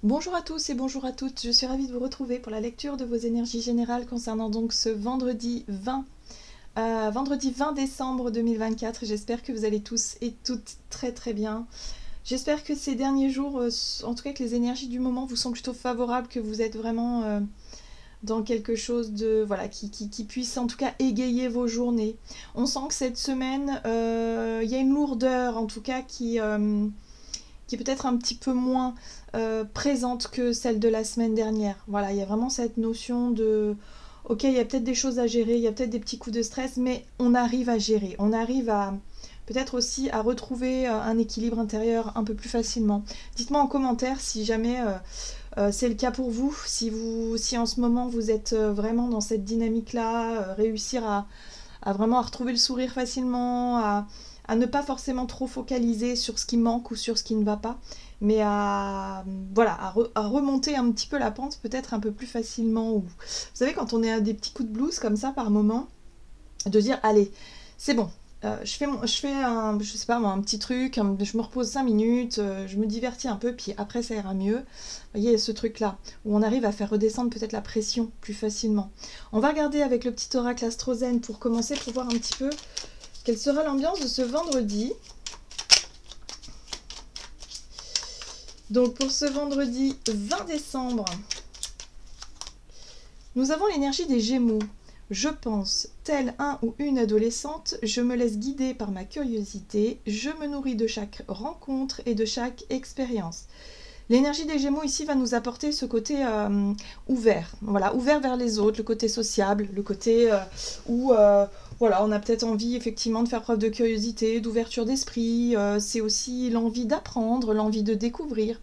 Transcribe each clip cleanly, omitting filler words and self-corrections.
Bonjour à tous et bonjour à toutes, je suis ravie de vous retrouver pour la lecture de vos énergies générales concernant donc ce vendredi 20 décembre 2024. J'espère que vous allez tous et toutes très très bien. J'espère que ces derniers jours, en tout cas que les énergies du moment vous sont plutôt favorables, que vous êtes vraiment dans quelque chose de voilà qui puisse en tout cas égayer vos journées. On sent que cette semaine, il y a une lourdeur en tout cas qui est peut-être un petit peu moins présente que celle de la semaine dernière. Voilà, il y a vraiment cette notion de ok, il y a peut-être des choses à gérer, il y a peut-être des petits coups de stress, mais on arrive à gérer, on arrive à peut-être aussi à retrouver un équilibre intérieur un peu plus facilement. Dites-moi en commentaire si jamais c'est le cas pour vous, si en ce moment vous êtes vraiment dans cette dynamique-là, réussir à vraiment à retrouver le sourire facilement, à ne pas forcément trop focaliser sur ce qui manque ou sur ce qui ne va pas, mais voilà, à remonter un petit peu la pente peut-être un peu plus facilement. Vous savez, quand on est à des petits coups de blues comme ça par moment, de dire allez, c'est bon, je fais un, je sais pas moi, un petit truc, je me repose 5 minutes, je me divertis un peu, puis après ça ira mieux. Vous voyez ce truc-là, où on arrive à faire redescendre peut-être la pression plus facilement. On va regarder avec le petit oracle Astrozen pour commencer, pour voir un petit peu quelle sera l'ambiance de ce vendredi. Donc pour ce vendredi 20 décembre, nous avons l'énergie des Gémeaux. Je pense, tel un ou une adolescente, je me laisse guider par ma curiosité, je me nourris de chaque rencontre et de chaque expérience. L'énergie des Gémeaux ici va nous apporter ce côté ouvert, voilà, ouvert vers les autres, le côté sociable, le côté où voilà, on a peut-être envie effectivement de faire preuve de curiosité, d'ouverture d'esprit, c'est aussi l'envie d'apprendre, l'envie de découvrir,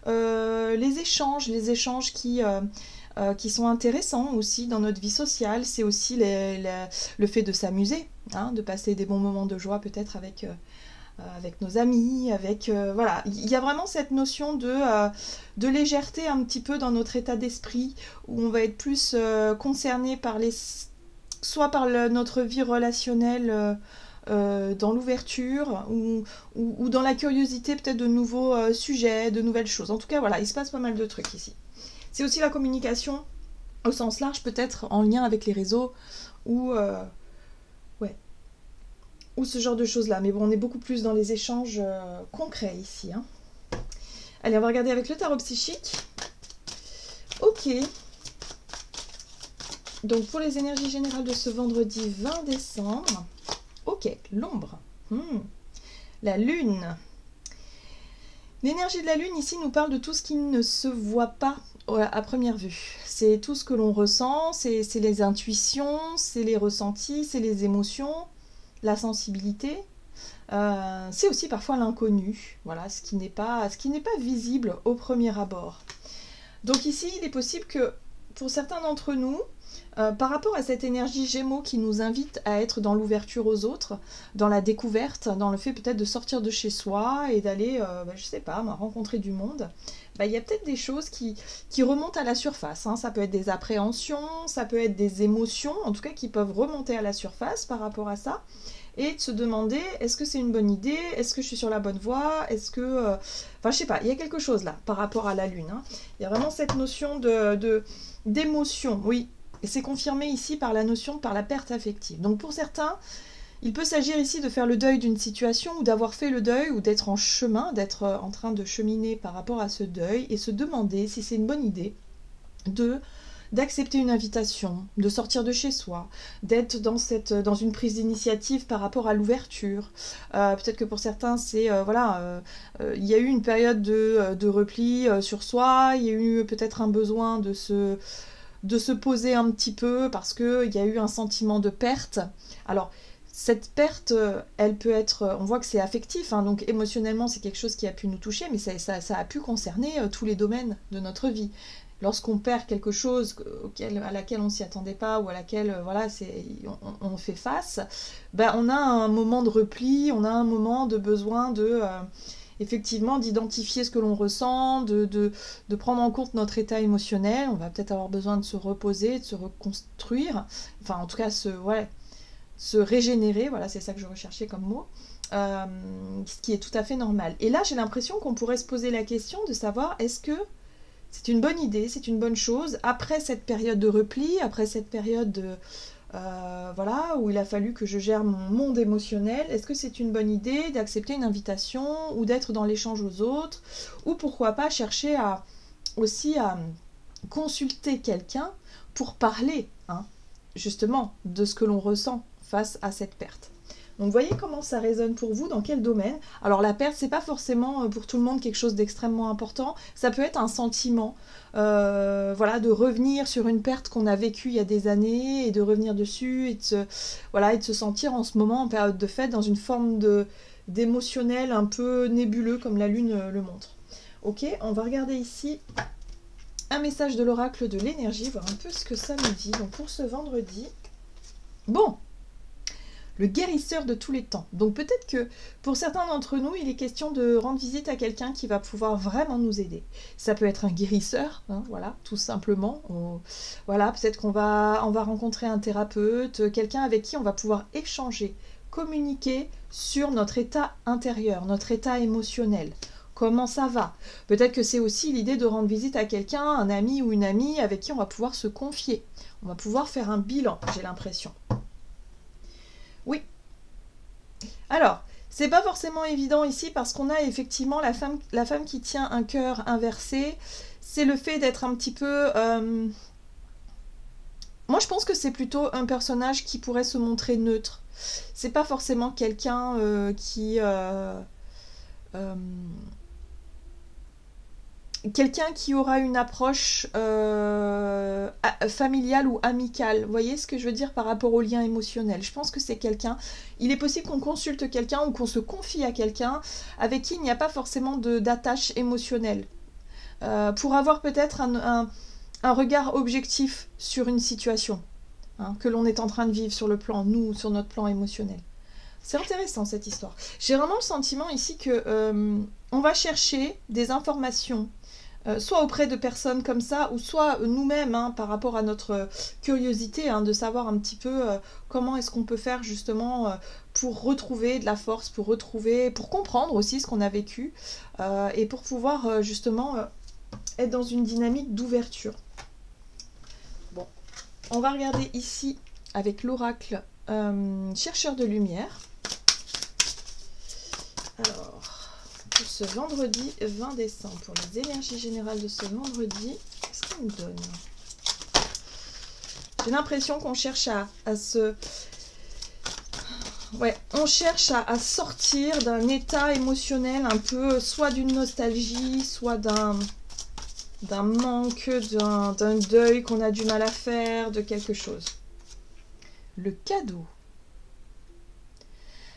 les échanges qui sont intéressants aussi dans notre vie sociale, c'est aussi le fait de s'amuser, hein, de passer des bons moments de joie peut-être avec nos amis, voilà, il y a vraiment cette notion de légèreté un petit peu dans notre état d'esprit, où on va être plus concerné par soit par notre vie relationnelle, dans l'ouverture ou dans la curiosité peut-être de nouveaux sujets, de nouvelles choses. En tout cas, voilà, il se passe pas mal de trucs ici. C'est aussi la communication au sens large, peut-être en lien avec les réseaux ou ce genre de choses-là. Mais bon, on est beaucoup plus dans les échanges concrets ici. Hein. Allez, on va regarder avec le tarot psychique. Ok. Donc, pour les énergies générales de ce vendredi 20 décembre. Ok, l'ombre. La lune. L'énergie de la lune, ici, nous parle de tout ce qui ne se voit pas à première vue. C'est tout ce que l'on ressent, c'est les intuitions, c'est les ressentis, c'est les émotions, la sensibilité. C'est aussi parfois l'inconnu, voilà, ce qui n'est pas visible au premier abord. Donc ici, il est possible que pour certains d'entre nous, par rapport à cette énergie Gémeaux qui nous invite à être dans l'ouverture aux autres, dans la découverte, dans le fait peut-être de sortir de chez soi et d'aller, je sais pas, rencontrer du monde, il y a peut-être des choses qui remontent à la surface. Hein. Ça peut être des appréhensions, ça peut être des émotions, en tout cas qui peuvent remonter à la surface par rapport à ça. Et de se demander, est-ce que c'est une bonne idée? Est-ce que je suis sur la bonne voie? Est-ce que... Enfin, je sais pas, il y a quelque chose là, par rapport à la Lune. Hein. Il y a vraiment cette notion d'émotion, oui. Et c'est confirmé ici par la perte affective. Donc pour certains, il peut s'agir ici de faire le deuil d'une situation ou d'avoir fait le deuil ou d'être en chemin, d'être en train de cheminer par rapport à ce deuil et se demander si c'est une bonne idée d'accepter une invitation, de sortir de chez soi, d'être dans une prise d'initiative par rapport à l'ouverture. Peut-être que pour certains, c'est il y a eu une période de repli sur soi, il y a eu peut-être un besoin de se poser un petit peu parce qu'il y a eu un sentiment de perte. Alors, cette perte, elle peut être, on voit que c'est affectif, hein, donc émotionnellement c'est quelque chose qui a pu nous toucher, mais ça a pu concerner tous les domaines de notre vie. Lorsqu'on perd quelque chose à laquelle on ne s'y attendait pas ou à laquelle on fait face, on a un moment de repli, on a un moment de besoin effectivement d'identifier ce que l'on ressent, de prendre en compte notre état émotionnel. On va peut-être avoir besoin de se reposer, de se reconstruire, enfin en tout cas se régénérer, voilà, c'est ça que je recherchais comme mot, ce qui est tout à fait normal. Et là, j'ai l'impression qu'on pourrait se poser la question de savoir, est-ce que C'est une bonne idée, c'est une bonne chose. Après cette période de repli, après cette période de, voilà, où il a fallu que je gère mon monde émotionnel, est-ce que c'est une bonne idée d'accepter une invitation ou d'être dans l'échange aux autres, ou pourquoi pas chercher aussi à consulter quelqu'un pour parler, hein, justement, de ce que l'on ressent face à cette perte. Donc voyez comment ça résonne pour vous, dans quel domaine. Alors la perte, c'est pas forcément pour tout le monde quelque chose d'extrêmement important. Ça peut être un sentiment, voilà, de revenir sur une perte qu'on a vécue il y a des années et de revenir dessus et voilà, et de se sentir en ce moment en période de fête dans une forme d'émotionnel un peu nébuleux comme la lune le montre. Ok, on va regarder ici un message de l'oracle de l'énergie, voir un peu ce que ça nous dit. Donc pour ce vendredi, bon, le guérisseur de tous les temps. Donc peut-être que pour certains d'entre nous, il est question de rendre visite à quelqu'un qui va pouvoir vraiment nous aider. Ça peut être un guérisseur, hein, voilà, tout simplement. Voilà, peut-être on va rencontrer un thérapeute, quelqu'un avec qui on va pouvoir échanger, communiquer sur notre état intérieur, notre état émotionnel. Comment ça va? Peut-être que c'est aussi l'idée de rendre visite à quelqu'un, un ami ou une amie avec qui on va pouvoir se confier. On va pouvoir faire un bilan, j'ai l'impression. Oui. Alors, c'est pas forcément évident ici parce qu'on a effectivement la femme qui tient un cœur inversé. C'est le fait d'être un petit peu... Moi, je pense que c'est plutôt un personnage qui pourrait se montrer neutre. C'est pas forcément quelqu'un quelqu'un qui aura une approche familiale ou amicale. Vous voyez ce que je veux dire par rapport au lien émotionnel? Je pense que c'est quelqu'un... Il est possible qu'on consulte quelqu'un ou qu'on se confie à quelqu'un avec qui il n'y a pas forcément d'attache émotionnelle. Pour avoir peut-être un regard objectif sur une situation, hein, que l'on est en train de vivre sur notre plan émotionnel. C'est intéressant cette histoire. J'ai vraiment le sentiment ici que on va chercher des informations, soit auprès de personnes comme ça, ou soit nous-mêmes, hein, par rapport à notre curiosité, hein, de savoir un petit peu comment est-ce qu'on peut faire justement pour retrouver de la force, pour comprendre aussi ce qu'on a vécu, et pour pouvoir justement être dans une dynamique d'ouverture. Bon, on va regarder ici avec l'oracle chercheur de lumière. Alors, pour ce vendredi 20 décembre, pour les énergies générales de ce vendredi, qu'est-ce qu'on nous donne? J'ai l'impression qu'on cherche à se... Ouais, on cherche à sortir d'un état émotionnel un peu, soit d'une nostalgie, soit d'un manque, d'un deuil qu'on a du mal à faire, de quelque chose. Le cadeau.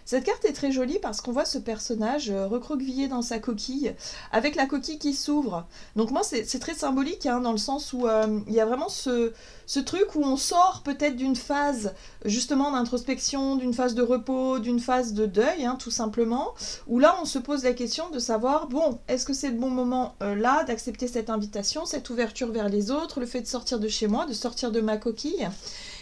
Cette carte est très jolie parce qu'on voit ce personnage recroquevillé dans sa coquille, avec la coquille qui s'ouvre. Donc moi, c'est très symbolique, hein, dans le sens où il y a vraiment ce truc où on sort peut-être d'une phase justement d'introspection, d'une phase de repos, d'une phase de deuil, hein, tout simplement, où là, on se pose la question de savoir, bon, est-ce que c'est le bon moment là d'accepter cette invitation, cette ouverture vers les autres, le fait de sortir de chez moi, de sortir de ma coquille.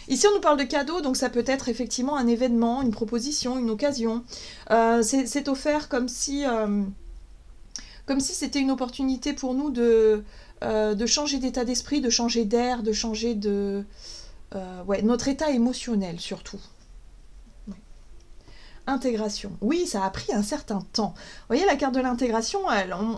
Ici, on nous parle de cadeau, donc ça peut être effectivement un événement, une proposition, une occasion. C'est offert comme si c'était une opportunité pour nous de changer d'état d'esprit, de changer d'air, de changer notre état émotionnel surtout. Intégration. Oui, ça a pris un certain temps. Vous voyez, la carte de l'intégration,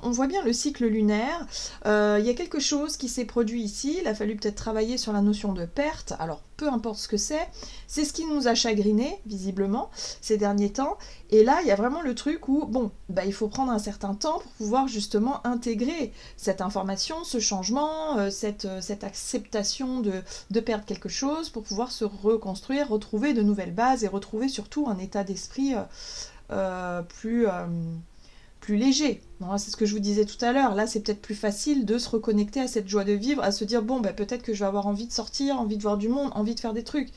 on voit bien le cycle lunaire. Il y a quelque chose qui s'est produit ici. Il a fallu peut-être travailler sur la notion de perte. Alors, peu importe ce que c'est ce qui nous a chagriné, visiblement, ces derniers temps. Et là, il y a vraiment le truc où, bon, il faut prendre un certain temps pour pouvoir justement intégrer cette information, ce changement, cette acceptation de perdre quelque chose pour pouvoir se reconstruire, retrouver de nouvelles bases et retrouver surtout un état d'esprit plus léger. C'est ce que je vous disais tout à l'heure. Là, c'est peut-être plus facile de se reconnecter à cette joie de vivre, à se dire, bon, peut-être que je vais avoir envie de sortir, envie de voir du monde, envie de faire des trucs.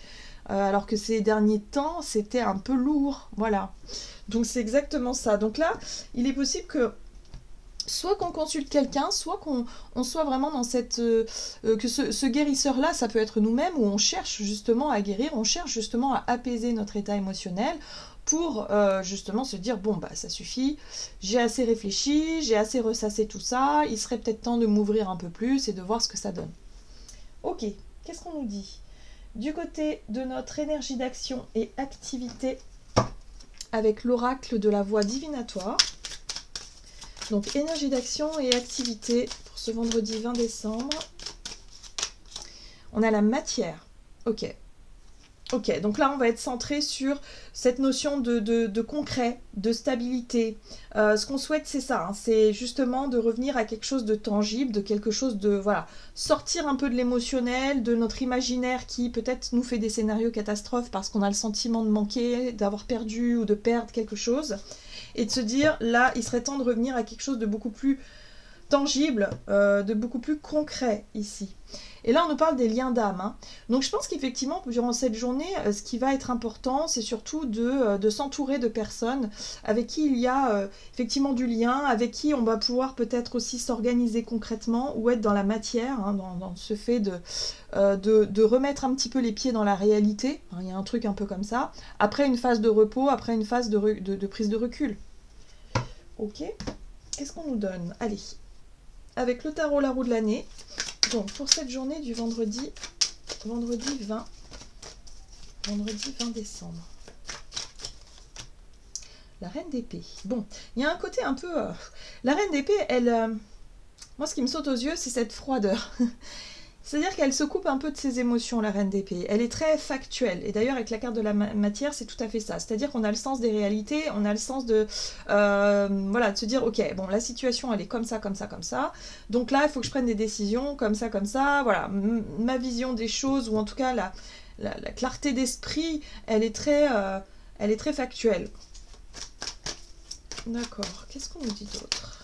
Alors que ces derniers temps, c'était un peu lourd. Voilà. Donc, c'est exactement ça. Donc là, il est possible que soit qu'on consulte quelqu'un, soit qu'on soit vraiment dans cette... que ce guérisseur-là, ça peut être nous-mêmes, où on cherche justement à guérir, on cherche justement à apaiser notre état émotionnel, pour justement se dire, bon, bah ça suffit, j'ai assez réfléchi, j'ai assez ressassé tout ça, il serait peut-être temps de m'ouvrir un peu plus et de voir ce que ça donne. Ok, qu'est-ce qu'on nous dit? Du côté de notre énergie d'action et activité, avec l'oracle de la voix divinatoire. Donc, énergie d'action et activité pour ce vendredi 20 décembre. On a la matière. Ok. Ok, donc là, on va être centré sur cette notion de concret, de stabilité. Ce qu'on souhaite, c'est ça, hein, c'est justement de revenir à quelque chose de tangible, de quelque chose de, voilà, sortir un peu de l'émotionnel, de notre imaginaire qui peut-être nous fait des scénarios catastrophes parce qu'on a le sentiment de manquer, d'avoir perdu ou de perdre quelque chose, et de se dire, là, il serait temps de revenir à quelque chose de beaucoup plus tangible, de beaucoup plus concret ici. Et là, on nous parle des liens d'âme. Hein. Donc, je pense qu'effectivement, durant cette journée, ce qui va être important, c'est surtout de s'entourer de personnes avec qui il y a effectivement du lien, avec qui on va pouvoir peut-être aussi s'organiser concrètement ou être dans la matière, hein, dans ce fait de remettre un petit peu les pieds dans la réalité. Hein, il y a un truc un peu comme ça. Après une phase de repos, après une phase de prise de recul. Ok. Qu'est-ce qu'on nous donne? Allez. Avec le tarot la roue de l'année. Donc pour cette journée du vendredi 20 décembre. La reine d'épée. Bon, il y a un côté un peu... la reine d'épée, elle... moi, ce qui me saute aux yeux, c'est cette froideur. C'est-à-dire qu'elle se coupe un peu de ses émotions, la reine d'épée. Elle est très factuelle. Et d'ailleurs, avec la carte de la matière, c'est tout à fait ça. C'est-à-dire qu'on a le sens des réalités, on a le sens de... voilà, de se dire, ok, bon, la situation, elle est comme ça, comme ça, comme ça. Donc là, il faut que je prenne des décisions comme ça, comme ça. Voilà, ma vision des choses, ou en tout cas, la clarté d'esprit, elle est très factuelle. D'accord. Qu'est-ce qu'on nous dit d'autre ?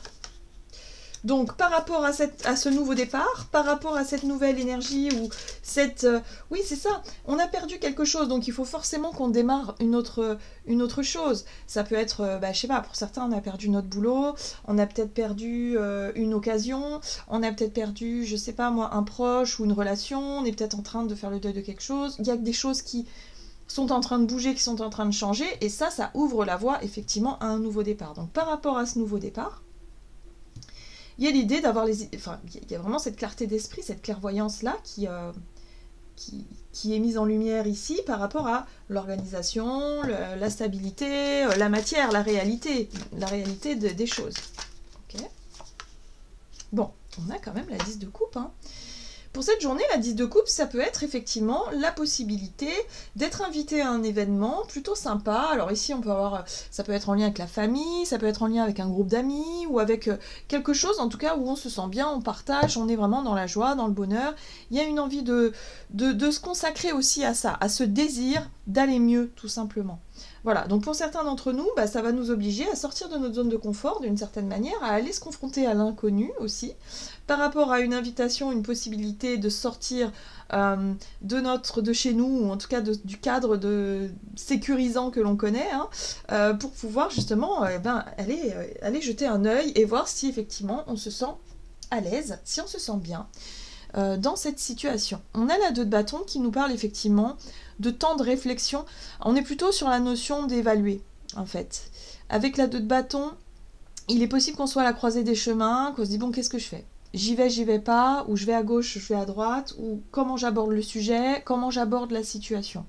Donc, par rapport à ce nouveau départ, par rapport à cette nouvelle énergie, ou cette... oui, c'est ça, on a perdu quelque chose, donc il faut forcément qu'on démarre une autre chose. Ça peut être, je sais pas, pour certains, on a perdu notre boulot, on a peut-être perdu une occasion, on a peut-être perdu, je sais pas moi, un proche ou une relation, on est peut-être en train de faire le deuil de quelque chose. Il y a des choses qui sont en train de bouger, qui sont en train de changer, et ça ouvre la voie, effectivement, à un nouveau départ. Donc, par rapport à ce nouveau départ, il y a l'idée d'avoir enfin, il y a vraiment cette clarté d'esprit, cette clairvoyance-là qui est mise en lumière ici par rapport à l'organisation, la stabilité, la matière, la réalité des choses. Okay. Bon, on a quand même la 10 de coupe, hein. Pour cette journée, la 10 de coupe, ça peut être effectivement la possibilité d'être invité à un événement plutôt sympa. Alors ici, on peut avoir, ça peut être en lien avec la famille, ça peut être en lien avec un groupe d'amis ou avec quelque chose, en tout cas, où on se sent bien, on partage, on est vraiment dans la joie, dans le bonheur. Il y a une envie de se consacrer aussi à ça, à ce désir d'aller mieux, tout simplement. Voilà, donc pour certains d'entre nous, ça va nous obliger à sortir de notre zone de confort d'une certaine manière, à aller se confronter à l'inconnu aussi, par rapport à une invitation, une possibilité de sortir de chez nous, ou en tout cas du cadre sécurisant que l'on connaît, hein, pour pouvoir justement aller jeter un œil et voir si effectivement on se sent à l'aise, si on se sent bien dans cette situation. On a la 2 de bâton qui nous parle effectivement de temps de réflexion. On est plutôt sur la notion d'évaluer, en fait. Avec la 2 de bâton, il est possible qu'on soit à la croisée des chemins, qu'on se dit, bon, qu'est-ce que je fais ? J'y vais pas, ou je vais à gauche, je vais à droite, ou comment j'aborde le sujet, comment j'aborde la situation.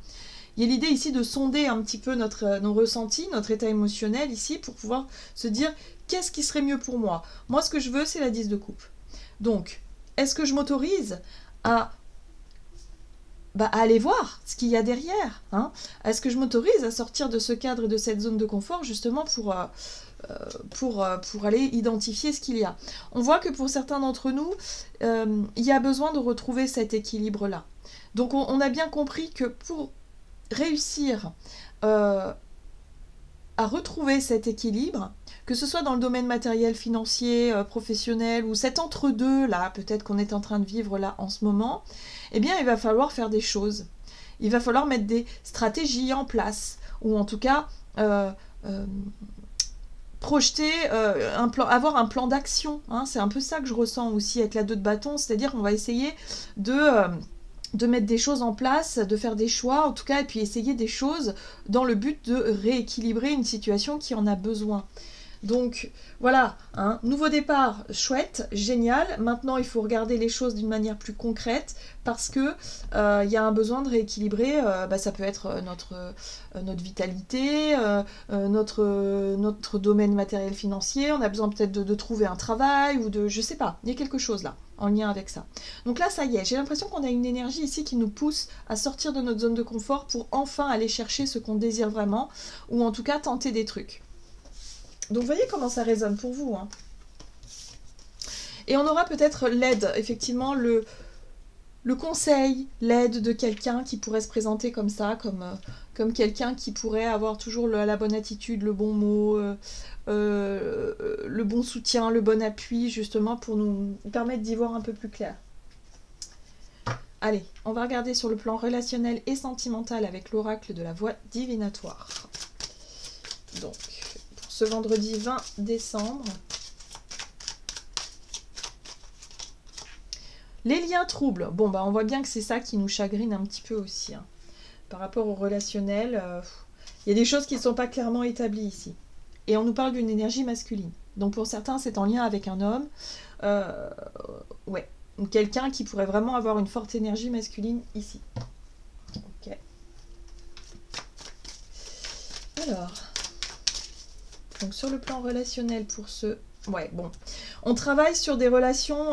Il y a l'idée ici de sonder un petit peu nos ressentis, notre état émotionnel ici, pour pouvoir se dire, qu'est-ce qui serait mieux pour moi ? Moi, ce que je veux, c'est la 10 de coupe. Donc, est-ce que je m'autorise à aller voir ce qu'il y a derrière, hein ? Est-ce que je m'autorise à sortir de ce cadre et de cette zone de confort justement pour aller identifier ce qu'il y a ? On voit que pour certains d'entre nous, il y a besoin de retrouver cet équilibre-là. Donc on a bien compris que pour réussir à retrouver cet équilibre, que ce soit dans le domaine matériel, financier, professionnel, ou cet entre-deux là, peut-être qu'on est en train de vivre là en ce moment, eh bien il va falloir faire des choses. Il va falloir mettre des stratégies en place, ou en tout cas projeter, avoir un plan d'action, hein. C'est un peu ça que je ressens aussi avec la 2 de bâton, c'est-à-dire qu'on va essayer de de mettre des choses en place, de faire des choix, en tout cas, et puis essayer des choses dans le but de rééquilibrer une situation qui en a besoin. Donc voilà, hein, nouveau départ, chouette, génial. Maintenant, il faut regarder les choses d'une manière plus concrète parce que il y a un besoin de rééquilibrer. Ça peut être notre vitalité, notre domaine matériel financier. On a besoin peut-être de trouver un travail ou de, je sais pas, il y a quelque chose là en lien avec ça. Donc là, ça y est, j'ai l'impression qu'on a une énergie ici qui nous pousse à sortir de notre zone de confort pour enfin aller chercher ce qu'on désire vraiment ou en tout cas tenter des trucs. Donc vous voyez comment ça résonne pour vous. Hein. Et on aura peut-être l'aide, effectivement, le conseil, l'aide de quelqu'un qui pourrait se présenter comme ça, comme quelqu'un qui pourrait avoir toujours la bonne attitude, le bon mot, le bon soutien, le bon appui, justement, pour nous permettre d'y voir un peu plus clair. Allez, on va regarder sur le plan relationnel et sentimental avec l'oracle de la voie divinatoire. Donc... ce vendredi 20 décembre. Les liens troubles. Bon, on voit bien que c'est ça qui nous chagrine un petit peu aussi. Hein. Par rapport au relationnel, il y a des choses qui ne sont pas clairement établies ici. Et on nous parle d'une énergie masculine. Donc pour certains, c'est en lien avec un homme. Ouais, quelqu'un qui pourrait vraiment avoir une forte énergie masculine ici. Ok. Alors... donc sur le plan relationnel pour ce... ouais, bon. On travaille sur des relations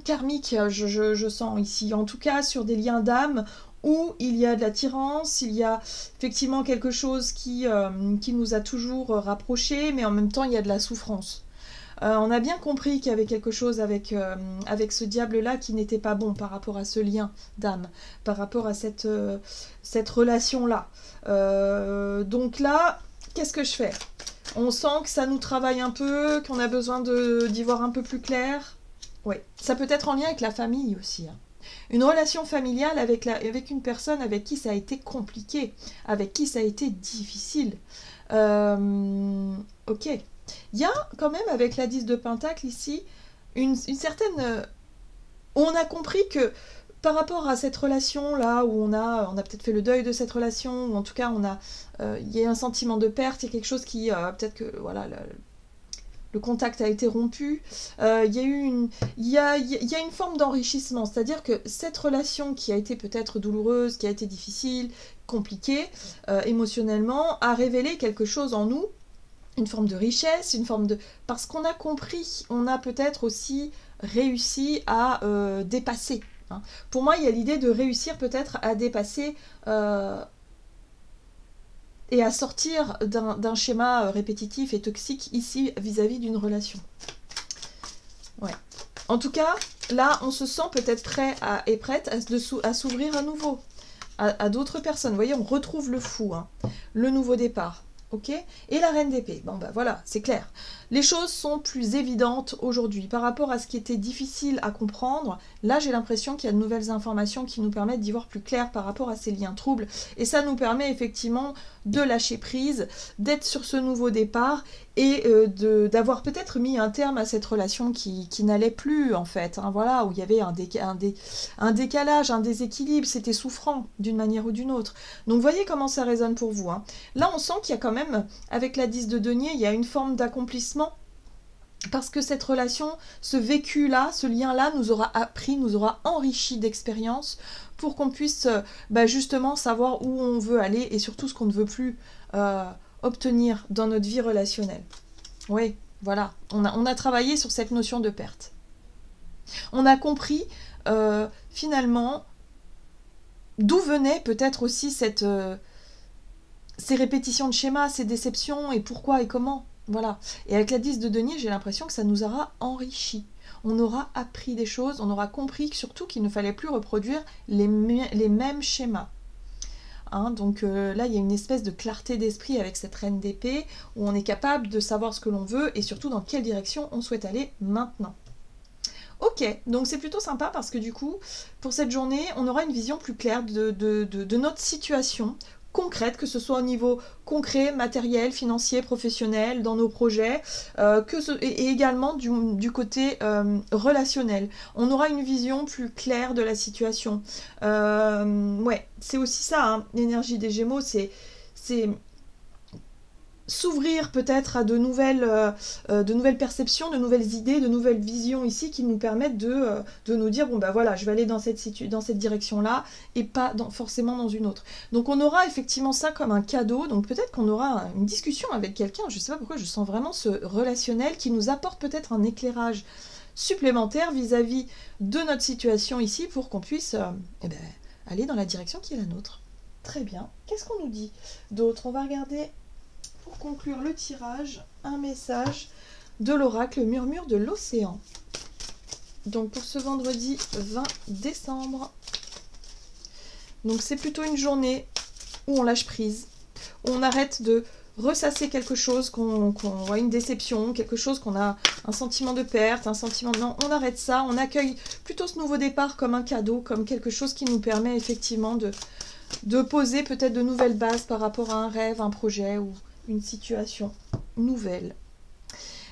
karmiques, je sens ici. En tout cas, sur des liens d'âme où il y a de l'attirance, il y a effectivement quelque chose qui nous a toujours rapprochés, mais en même temps, il y a de la souffrance. On a bien compris qu'il y avait quelque chose avec ce diable-là qui n'était pas bon par rapport à ce lien d'âme, par rapport à cette relation-là. Donc là... qu'est-ce que je fais? On sent que ça nous travaille un peu, qu'on a besoin d'y voir un peu plus clair. Oui, ça peut être en lien avec la famille aussi. Hein. Une relation familiale avec une personne avec qui ça a été compliqué, avec qui ça a été difficile. Ok. Il y a quand même avec la 10 de Pentacle ici, une certaine... on a compris que par rapport à cette relation-là, où on a peut-être fait le deuil de cette relation, ou en tout cas, il y a un sentiment de perte, il y a quelque chose qui... peut-être que voilà, le contact a été rompu. Il y a une forme d'enrichissement, c'est-à-dire que cette relation qui a été peut-être douloureuse, qui a été difficile, compliquée, émotionnellement, a révélé quelque chose en nous, une forme de richesse, une forme de... parce qu'on a compris, on a peut-être aussi réussi à dépasser. Hein. Pour moi, il y a l'idée de réussir peut-être à dépasser et à sortir d'un schéma répétitif et toxique ici vis-à-vis d'une relation. Ouais. En tout cas, là, on se sent peut-être prêt et prête à s'ouvrir à nouveau, à d'autres personnes. Vous voyez, on retrouve le fou, hein, le nouveau départ. Ok, et la reine d'épée, bon voilà, c'est clair. Les choses sont plus évidentes aujourd'hui par rapport à ce qui était difficile à comprendre. Là, j'ai l'impression qu'il y a de nouvelles informations qui nous permettent d'y voir plus clair par rapport à ces liens troubles. Et ça nous permet effectivement de lâcher prise, d'être sur ce nouveau départ et d'avoir peut-être mis un terme à cette relation qui n'allait plus en fait. Hein, voilà, où il y avait un décalage, un déséquilibre, c'était souffrant d'une manière ou d'une autre. Donc vous voyez comment ça résonne pour vous. Hein. Là, on sent qu'il y a quand même, avec la 10 de denier, il y a une forme d'accomplissement parce que cette relation, ce vécu-là, ce lien-là nous aura appris, nous aura enrichi d'expérience pour qu'on puisse justement savoir où on veut aller et surtout ce qu'on ne veut plus obtenir dans notre vie relationnelle. Oui, voilà, on a travaillé sur cette notion de perte. On a compris finalement d'où venait peut-être aussi ces répétitions de schémas, ces déceptions et pourquoi et comment. Voilà. Et avec la 10 de denier, j'ai l'impression que ça nous aura enrichi. On aura appris des choses, on aura compris surtout qu'il ne fallait plus reproduire les mêmes schémas. Hein, donc là, il y a une espèce de clarté d'esprit avec cette reine d'épée, où on est capable de savoir ce que l'on veut et surtout dans quelle direction on souhaite aller maintenant. Ok, donc c'est plutôt sympa parce que du coup, pour cette journée, on aura une vision plus claire de notre situation, concrètes, que ce soit au niveau concret, matériel, financier, professionnel, dans nos projets, et également du côté relationnel. On aura une vision plus claire de la situation. Ouais, c'est aussi ça, hein, l'énergie des Gémeaux, c'est s'ouvrir peut-être à de nouvelles perceptions, de nouvelles idées, de nouvelles visions ici qui nous permettent de nous dire, bon ben voilà, je vais aller dans cette direction-là et pas forcément dans une autre. Donc on aura effectivement ça comme un cadeau, donc peut-être qu'on aura une discussion avec quelqu'un, je sais pas pourquoi je sens vraiment ce relationnel qui nous apporte peut-être un éclairage supplémentaire vis-à-vis de notre situation ici pour qu'on puisse aller dans la direction qui est la nôtre. Très bien. Qu'est-ce qu'on nous dit d'autre? On va regarder, pour conclure le tirage, un message de l'oracle Murmure de l'Océan. Donc pour ce vendredi 20 décembre. Donc c'est plutôt une journée où on lâche prise, où on arrête de ressasser quelque chose, qu'on voit une déception, quelque chose qu'on a un sentiment de perte, un sentiment de non, on arrête ça, on accueille plutôt ce nouveau départ comme un cadeau, comme quelque chose qui nous permet effectivement de poser peut-être de nouvelles bases par rapport à un rêve, un projet ou une situation nouvelle.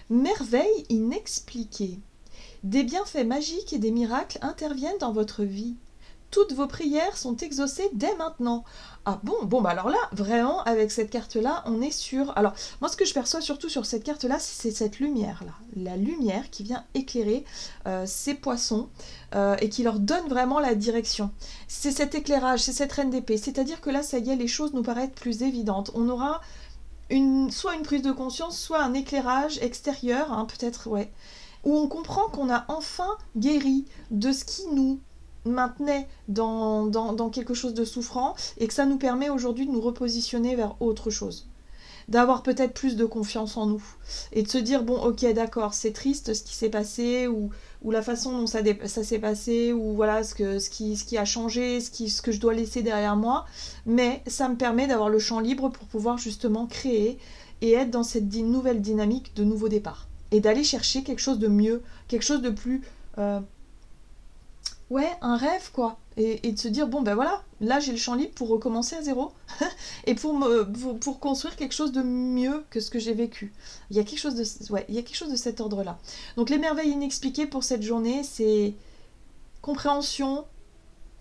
Merveille inexpliquée. Des bienfaits magiques et des miracles interviennent dans votre vie. Toutes vos prières sont exaucées dès maintenant. Ah bon, bah alors là, vraiment, avec cette carte-là, on est sur... Alors, moi, ce que je perçois surtout sur cette carte-là, c'est cette lumière-là. La lumière qui vient éclairer ces poissons et qui leur donne vraiment la direction. C'est cet éclairage, c'est cette reine d'épée. C'est-à-dire que là, ça y est, les choses nous paraissent plus évidentes. On aura soit une prise de conscience, soit un éclairage extérieur, hein, peut-être, ouais, où on comprend qu'on a enfin guéri de ce qui nous maintenait dans quelque chose de souffrant et que ça nous permet aujourd'hui de nous repositionner vers autre chose, d'avoir peut-être plus de confiance en nous et de se dire bon ok d'accord c'est triste ce qui s'est passé ou la façon dont ça s'est passé ou voilà ce qui a changé, ce que je dois laisser derrière moi, mais ça me permet d'avoir le champ libre pour pouvoir justement créer et être dans cette nouvelle dynamique de nouveau départ et d'aller chercher quelque chose de mieux, quelque chose de plus ouais, un rêve quoi, et de se dire bon ben voilà, là j'ai le champ libre pour recommencer à zéro et pour construire quelque chose de mieux que ce que j'ai vécu. Il y a quelque chose de cet ordre-là. Donc les merveilles inexpliquées pour cette journée, c'est compréhension,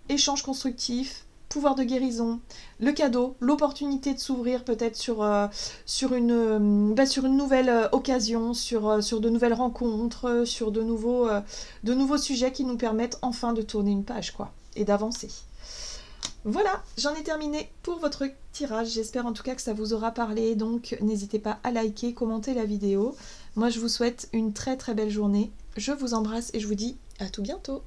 échange constructif, pouvoir de guérison, le cadeau, l'opportunité de s'ouvrir peut-être sur une nouvelle occasion, sur de nouvelles rencontres, sur de nouveaux sujets qui nous permettent enfin de tourner une page quoi, et d'avancer. Voilà, j'en ai terminé pour votre tirage. J'espère en tout cas que ça vous aura parlé. Donc n'hésitez pas à liker, commenter la vidéo. Moi je vous souhaite une très très belle journée. Je vous embrasse et je vous dis à tout bientôt.